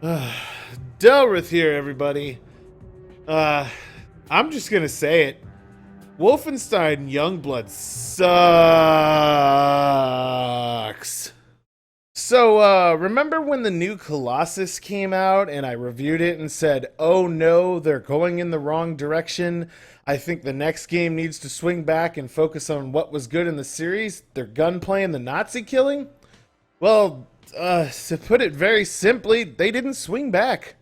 Delrith here, everybody. I'm just gonna say it. Wolfenstein Youngblood sucks. So, remember when the new Colossus came out and I reviewed it and said, oh no, they're going in the wrong direction. I think the next game needs to swing back and focus on what was good in the series, their gunplay and the Nazi killing? Well, to put it very simply, they didn't swing back.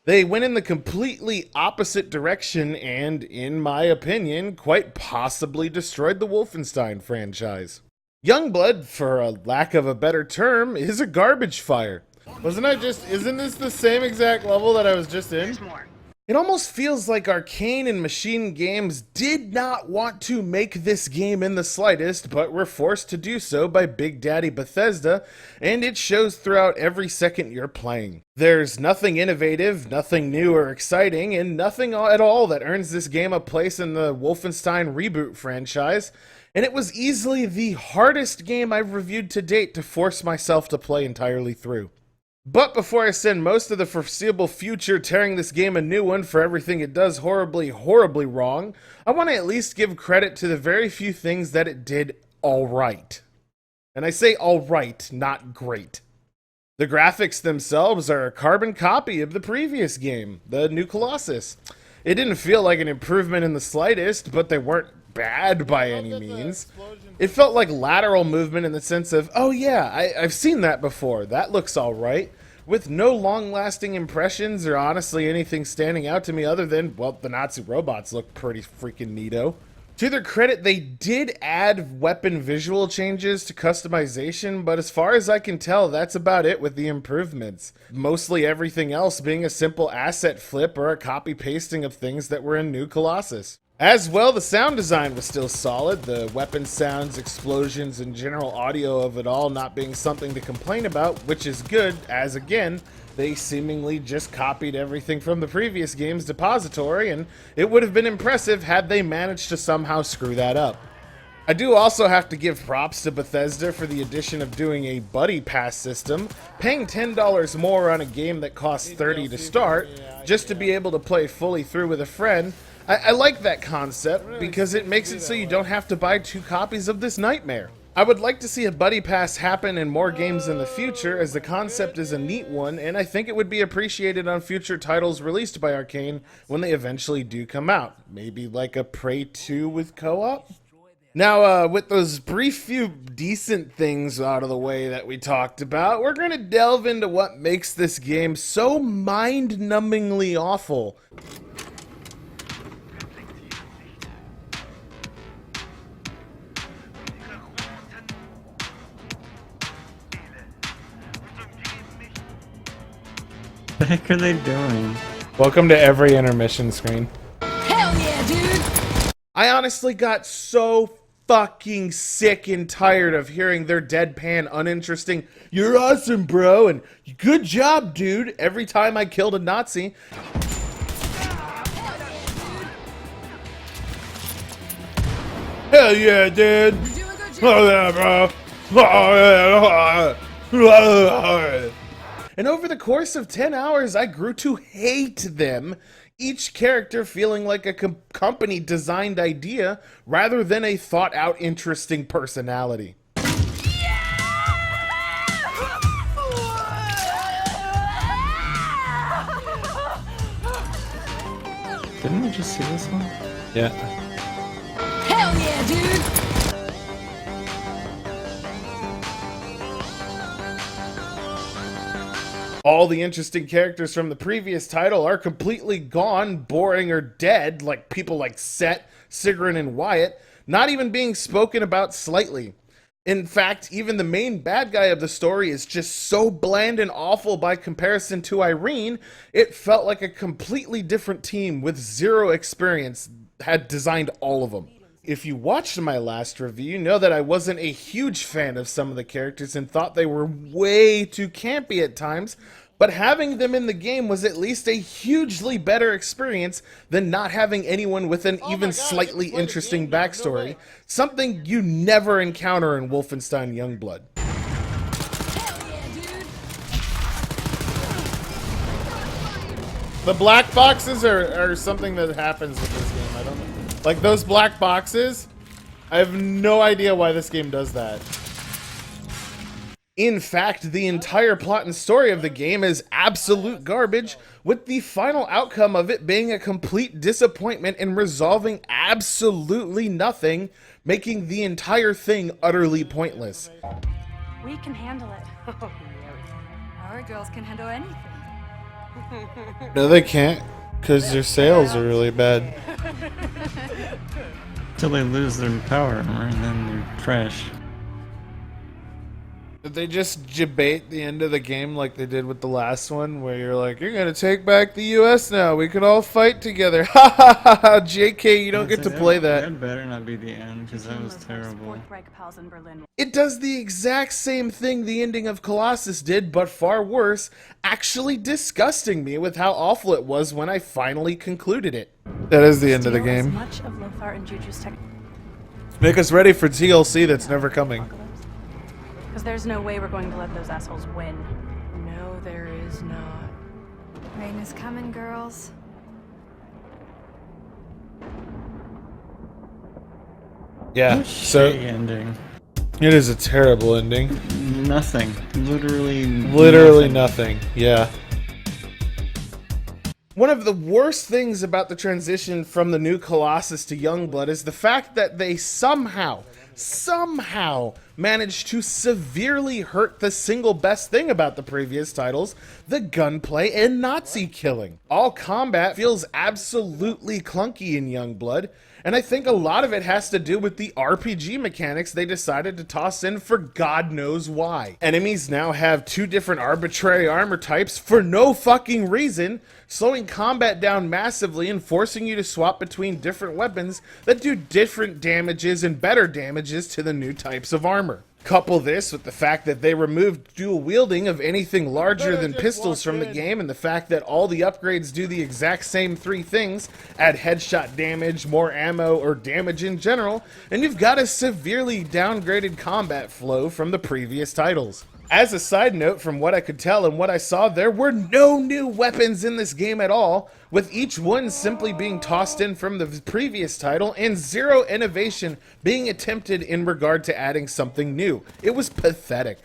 They went in the completely opposite direction and, in my opinion, quite possibly destroyed the Wolfenstein franchise. Youngblood, for a lack of a better term, is a garbage fire. Isn't this the same exact level that I was just in? It almost feels like Arcane and Machine Games did not want to make this game in the slightest, but were forced to do so by Big Daddy Bethesda, and it shows throughout every second you're playing. There's nothing innovative, nothing new or exciting, and nothing at all that earns this game a place in the Wolfenstein reboot franchise, and it was easily the hardest game I've reviewed to date to force myself to play entirely through. But before I spend most of the foreseeable future tearing this game a new one for everything it does horribly, horribly wrong, I want to at least give credit to the very few things that it did alright. And I say alright, not great. The graphics themselves are a carbon copy of the previous game, the new Colossus. It didn't feel like an improvement in the slightest, but they weren't bad by any means. It felt like lateral movement in the sense of, oh yeah, I've seen that before, that looks alright, with no long-lasting impressions or honestly anything standing out to me other than, well, the Nazi robots look pretty freaking neato. To their credit, they did add weapon visual changes to customization, but as far as I can tell, that's about it with the improvements. Mostly everything else being a simple asset flip or a copy-pasting of things that were in New Colossus. As well, the sound design was still solid, the weapon sounds, explosions, and general audio of it all not being something to complain about, which is good, as again, they seemingly just copied everything from the previous game's depository, and it would have been impressive had they managed to somehow screw that up. I do also have to give props to Bethesda for the addition of doing a buddy pass system, paying $10 more on a game that costs $30 to start, just to be able to play fully through with a friend. I like that concept because it makes it so you don't have to buy 2 copies of this nightmare. I would like to see a buddy pass happen in more games in the future, as the concept is a neat one, and I think it would be appreciated on future titles released by Arcane when they eventually do come out. Maybe like a Prey 2 with co-op? Now, with those brief few decent things out of the way that we talked about, we're going to delve into what makes this game so mind-numbingly awful. What the heck are they doing? Welcome to every intermission screen. Hell yeah, dude! I honestly got so fucking sick and tired of hearing their deadpan, uninteresting, "You're awesome, bro," and "Good job, dude," every time I killed a Nazi. Hell yeah, dude! You're doing a good job! Oh yeah, bro! And over the course of 10 hours, I grew to hate them, each character feeling like a company-designed idea rather than a thought-out, interesting personality. Didn't we just see this one? Yeah. Hell yeah, dude! All the interesting characters from the previous title are completely gone, boring, or dead, like people like Set, Sigrun, and Wyatt, not even being spoken about slightly. In fact, even the main bad guy of the story is just so bland and awful by comparison to Irene, it felt like a completely different team with zero experience had designed all of them. If you watched my last review, you know that I wasn't a huge fan of some of the characters and thought they were way too campy at times, but having them in the game was at least a hugely better experience than not having anyone with an even slightly interesting backstory, something you never encounter in Wolfenstein Youngblood. Hell yeah, dude! The black boxes are something that happens with this game. I don't know. Like those black boxes, I have no idea why this game does that. In fact, the entire plot and story of the game is absolute garbage, with the final outcome of it being a complete disappointment and resolving absolutely nothing, making the entire thing utterly pointless. We can handle it. Oh, our girls can handle anything. No, they can't, because their sales are really bad. Till they lose their power armor and then they're trash. Did they just debate the end of the game like they did with the last one, where you're like, you're gonna take back the US now, we can all fight together. Ha ha ha ha, JK, you don't get to play that. That better not be the end, because that was terrible. Fourth Reich pals in Berlin. It does the exact same thing the ending of Colossus did, but far worse, actually disgusting me with how awful it was when I finally concluded it. That is the end of the Steal as game. much of Lothar and Juju's tech. Make us ready for TLC that's never coming. Because there's no way we're going to let those assholes win. No, there is not. Rain is coming, girls. Yeah, so Shitty ending. it is a terrible ending. Nothing. Literally nothing. Yeah. One of the worst things about the transition from the new Colossus to Youngblood is the fact that they somehow managed to severely hurt the single best thing about the previous titles, the gunplay and Nazi killing. All combat feels absolutely clunky in Youngblood, and I think a lot of it has to do with the RPG mechanics they decided to toss in for God knows why. Enemies now have 2 different arbitrary armor types for no fucking reason, slowing combat down massively and forcing you to swap between different weapons that do different damages and better damages to the new types of armor. Couple this with the fact that they removed dual wielding of anything larger than pistols from the game, and the fact that all the upgrades do the exact same 3 things: add headshot damage, more ammo, or damage in general, and you've got a severely downgraded combat flow from the previous titles. As a side note, from what I could tell and what I saw, there were no new weapons in this game at all, with each one simply being tossed in from the previous title and 0 innovation being attempted in regard to adding something new. It was pathetic.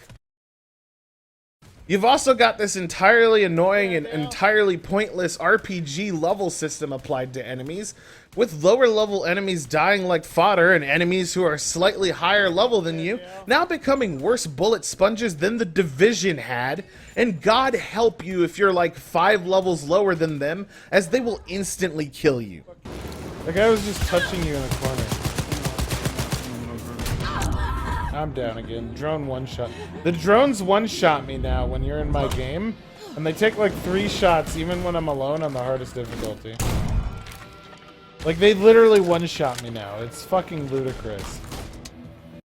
You've also got this entirely annoying and entirely pointless RPG level system applied to enemies, with lower level enemies dying like fodder and enemies who are slightly higher level than you now becoming worse bullet sponges than the Division had, and God help you if you're like 5 levels lower than them, as they will instantly kill you. The guy was just touching you in the corner. I'm down again. Drone one-shot. The drones one-shot me now when you're in my game, and they take like 3 shots even when I'm alone on the hardest difficulty. Like, they literally one-shot me now. It's fucking ludicrous.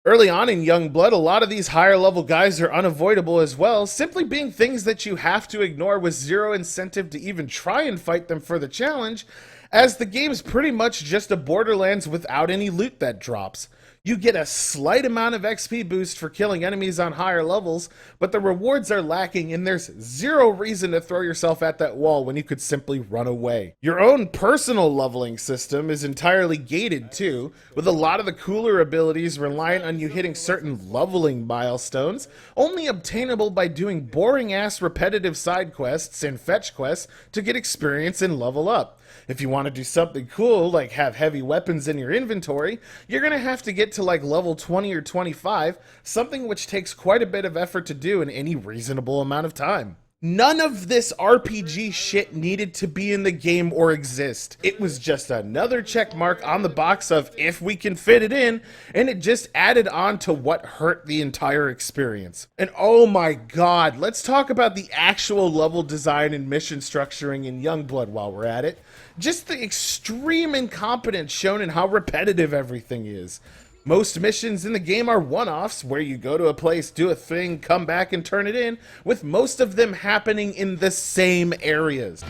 Early on in Youngblood, a lot of these higher level guys are unavoidable as well, simply being things that you have to ignore with 0 incentive to even try and fight them for the challenge, as the game's pretty much just a Borderlands without any loot that drops. You get a slight amount of XP boost for killing enemies on higher levels, but the rewards are lacking and there's 0 reason to throw yourself at that wall when you could simply run away. Your own personal leveling system is entirely gated too, with a lot of the cooler abilities reliant on you hitting certain leveling milestones, only obtainable by doing boring ass repetitive side quests and fetch quests to get experience and level up. If you want to do something cool, like have heavy weapons in your inventory, you're going to have to get to like level 20 or 25, something which takes quite a bit of effort to do in any reasonable amount of time. None of this RPG shit needed to be in the game or exist. It was just another check mark on the box of if we can fit it in, and it just added on to what hurt the entire experience. And oh my god, let's talk about the actual level design and mission structuring in Youngblood while we're at it. Just the extreme incompetence shown in how repetitive everything is. Most missions in the game are one-offs, where you go to a place, do a thing, come back and turn it in, with most of them happening in the same areas.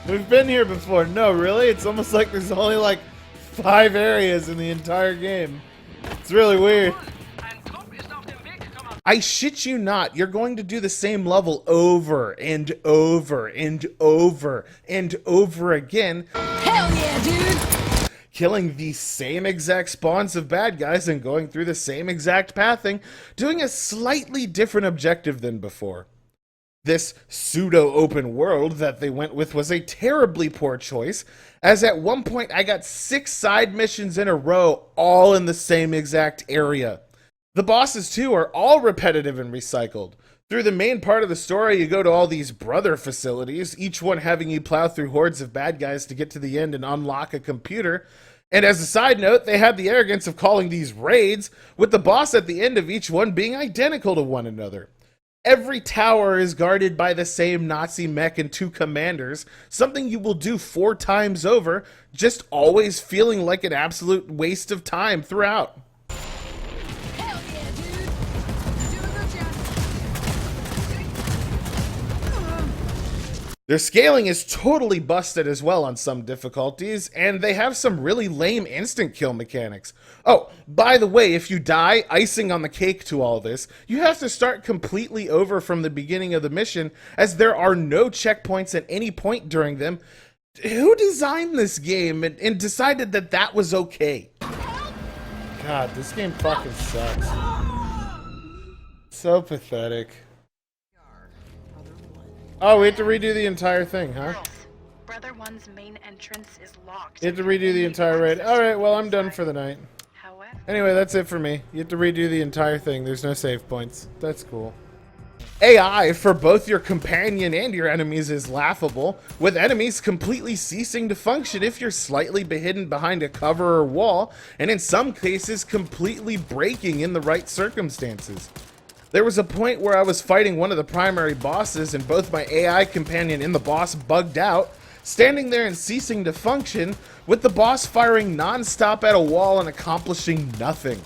We've been here before. No, really? It's almost like there's only like 5 areas in the entire game. It's really weird. I shit you not, you're going to do the same level over and over and over and over again. Hell yeah, dude! Killing the same exact spawns of bad guys and going through the same exact pathing, doing a slightly different objective than before. This pseudo-open world that they went with was a terribly poor choice, as at one point I got 6 side missions in a row, all in the same exact area. The bosses, too, are all repetitive and recycled. Through the main part of the story, you go to all these brother facilities, each one having you plow through hordes of bad guys to get to the end and unlock a computer. And as a side note, they had the arrogance of calling these raids, with the boss at the end of each one being identical to one another. Every tower is guarded by the same Nazi mech and 2 commanders, something you will do 4 times over, just always feeling like an absolute waste of time throughout. Hell yeah, dude! You're doing a good job. Their scaling is totally busted as well on some difficulties, and they have some really lame instant kill mechanics. Oh, by the way, if you die, icing on the cake to all this, you have to start completely over from the beginning of the mission, as there are no checkpoints at any point during them. Who designed this game and decided that that was okay? God, this game fucking sucks. So pathetic. Oh, we have to redo the entire thing, huh? Girls, Brother 1's main entrance is locked. You have to redo the entire raid. Alright, well, I'm done for the night. However, Anyway, that's it for me. You have to redo the entire thing. There's no save points. That's cool. AI for both your companion and your enemies is laughable, with enemies completely ceasing to function if you're slightly hidden behind a cover or wall, and in some cases completely breaking in the right circumstances. There was a point where I was fighting one of the primary bosses and both my AI companion and the boss bugged out, standing there and ceasing to function, with the boss firing non-stop at a wall and accomplishing nothing.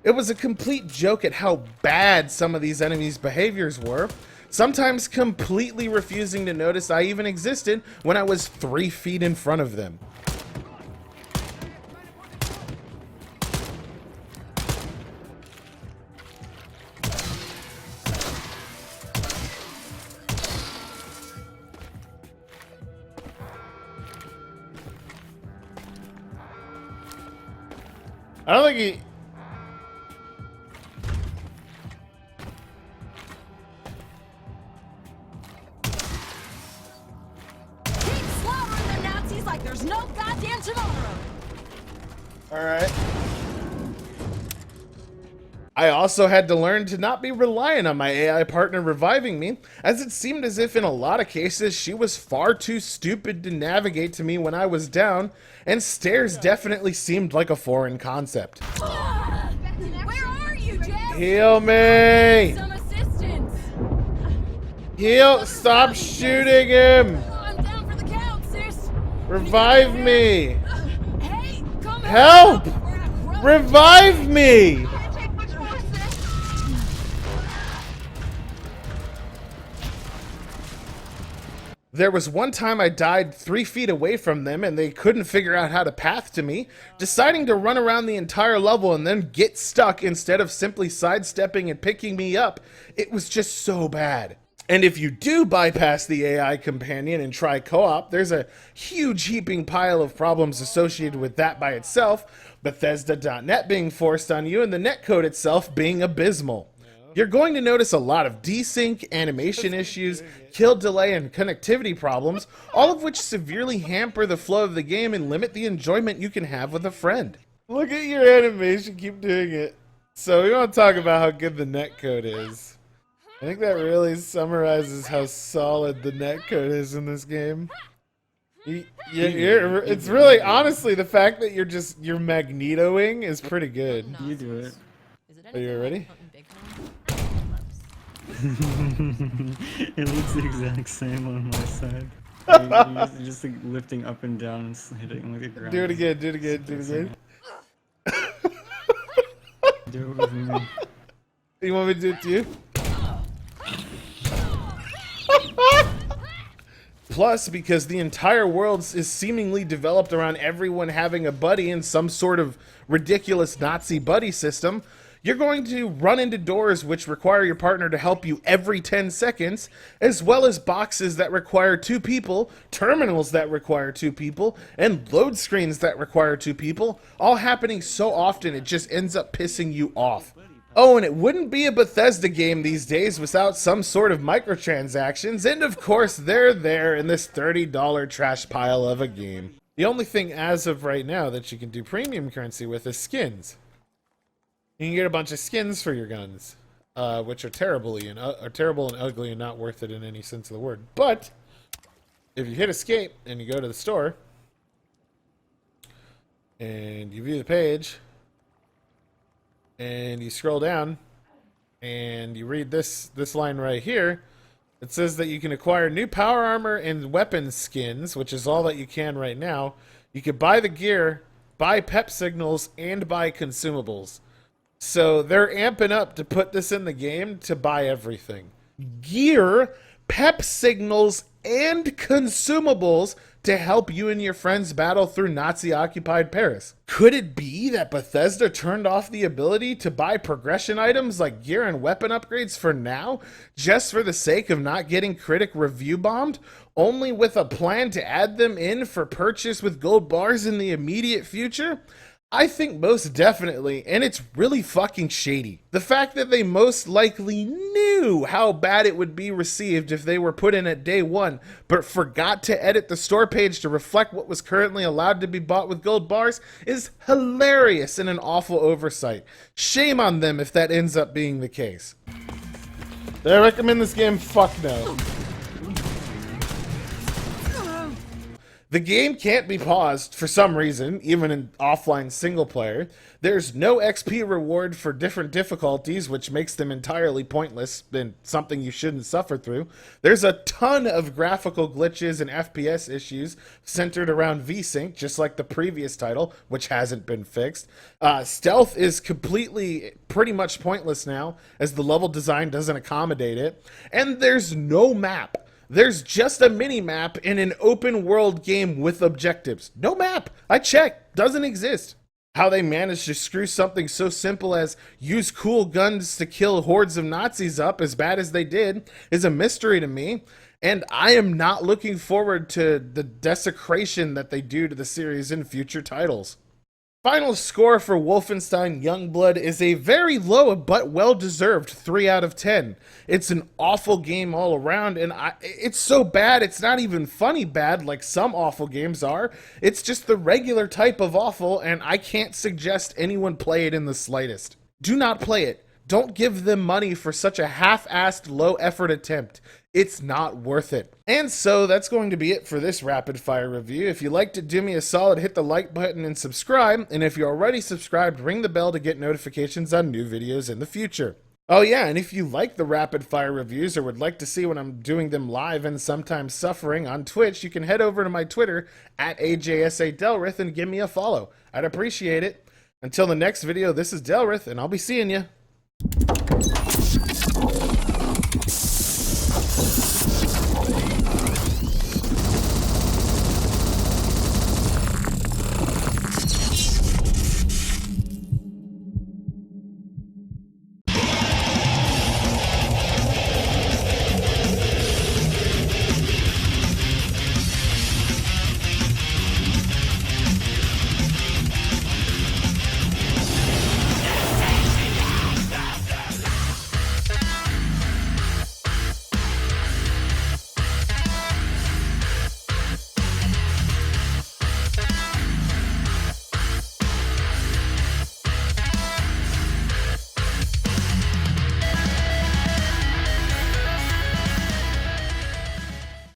It was a complete joke at how bad some of these enemies' behaviors were, sometimes completely refusing to notice I even existed when I was 3 feet in front of them. I don't think he... Keep slaughtering them Nazis like there's no goddamn tomorrow! Alright. I also had to learn to not be reliant on my AI partner reviving me, as it seemed as if in a lot of cases she was far too stupid to navigate to me when I was down, and stairs definitely seemed like a foreign concept. Where are you, Jeff? Heal me! Some assistance! Heal! Stop shooting him! I'm down for the count, sis! Revive me! Hey, come Help! Run. Revive me! There was one time I died 3 feet away from them and they couldn't figure out how to path to me, deciding to run around the entire level and then get stuck instead of simply sidestepping and picking me up. It was just so bad. And if you do bypass the AI companion and try co-op, there's a huge heaping pile of problems associated with that by itself, Bethesda.net being forced on you and the netcode itself being abysmal. You're going to notice a lot of desync, animation issues, kill delay, and connectivity problems, all of which severely hamper the flow of the game and limit the enjoyment you can have with a friend. Look at your animation, keep doing it. So we want to talk about how good the netcode is. I think that really summarizes how solid the netcode is in this game. It's really, honestly, the fact that you're magnetoing is pretty good. You do it. Are you ready? It looks the exact same on my side. You're just like lifting up and down and hitting like the ground. Do it again, do it again, do it again. Do it with me. You want me to do it to you? Plus, because the entire world is seemingly developed around everyone having a buddy in some sort of ridiculous Nazi buddy system, You're going to run into doors which require your partner to help you every 10 seconds, as well as boxes that require 2 people, terminals that require 2 people, and load screens that require 2 people, all happening so often it just ends up pissing you off. Oh, and it wouldn't be a Bethesda game these days without some sort of microtransactions, and of course they're there in this $30 trash pile of a game. The only thing as of right now that you can do premium currency with is skins. You can get a bunch of skins for your guns, which are terrible and ugly and not worth it in any sense of the word. But if you hit escape and you go to the store and you view the page, and you scroll down and you read this line right here, it says that you can acquire new power armor and weapon skins, which is all that you can right now. You can buy the gear, buy pep signals, and buy consumables. So they're amping up to put this in the game to buy everything. Gear, pep signals, and consumables to help you and your friends battle through Nazi-occupied Paris. Could it be that Bethesda turned off the ability to buy progression items like gear and weapon upgrades for now, just for the sake of not getting critic review bombed, only with a plan to add them in for purchase with gold bars in the immediate future? I think most definitely, and it's really fucking shady. The fact that they most likely knew how bad it would be received if they were put in at day one, but forgot to edit the store page to reflect what was currently allowed to be bought with gold bars is hilarious and an awful oversight. Shame on them if that ends up being the case. Do I recommend this game? Fuck no. The game can't be paused for some reason, even in offline single player. There's no XP reward for different difficulties, which makes them entirely pointless and something you shouldn't suffer through. There's a ton of graphical glitches and FPS issues centered around VSync, just like the previous title, which hasn't been fixed. Stealth is completely pretty much pointless now, as the level design doesn't accommodate it. And there's no map. There's just a mini-map in an open-world game with objectives. No map. I checked. Doesn't exist. How they managed to screw something so simple as use cool guns to kill hordes of Nazis up as bad as they did is a mystery to me. And I am not looking forward to the desecration that they do to the series in future titles. Final score for Wolfenstein Youngblood is a very low but well-deserved 3 out of 10. It's an awful game all around, and it's so bad it's not even funny bad like some awful games are. It's just the regular type of awful, and I can't suggest anyone play it in the slightest. Do not play it. Don't give them money for such a half-assed, low-effort attempt. It's not worth it. And so that's going to be it for this rapid fire review. If you liked it, do me a solid, hit the like button and subscribe. And if you're already subscribed, ring the bell to get notifications on new videos in the future. Oh yeah, and if you like the rapid fire reviews or would like to see when I'm doing them live and sometimes suffering on Twitch, you can head over to my Twitter at AJSADelrith and give me a follow. I'd appreciate it. Until the next video, this is Delrith, and I'll be seeing you.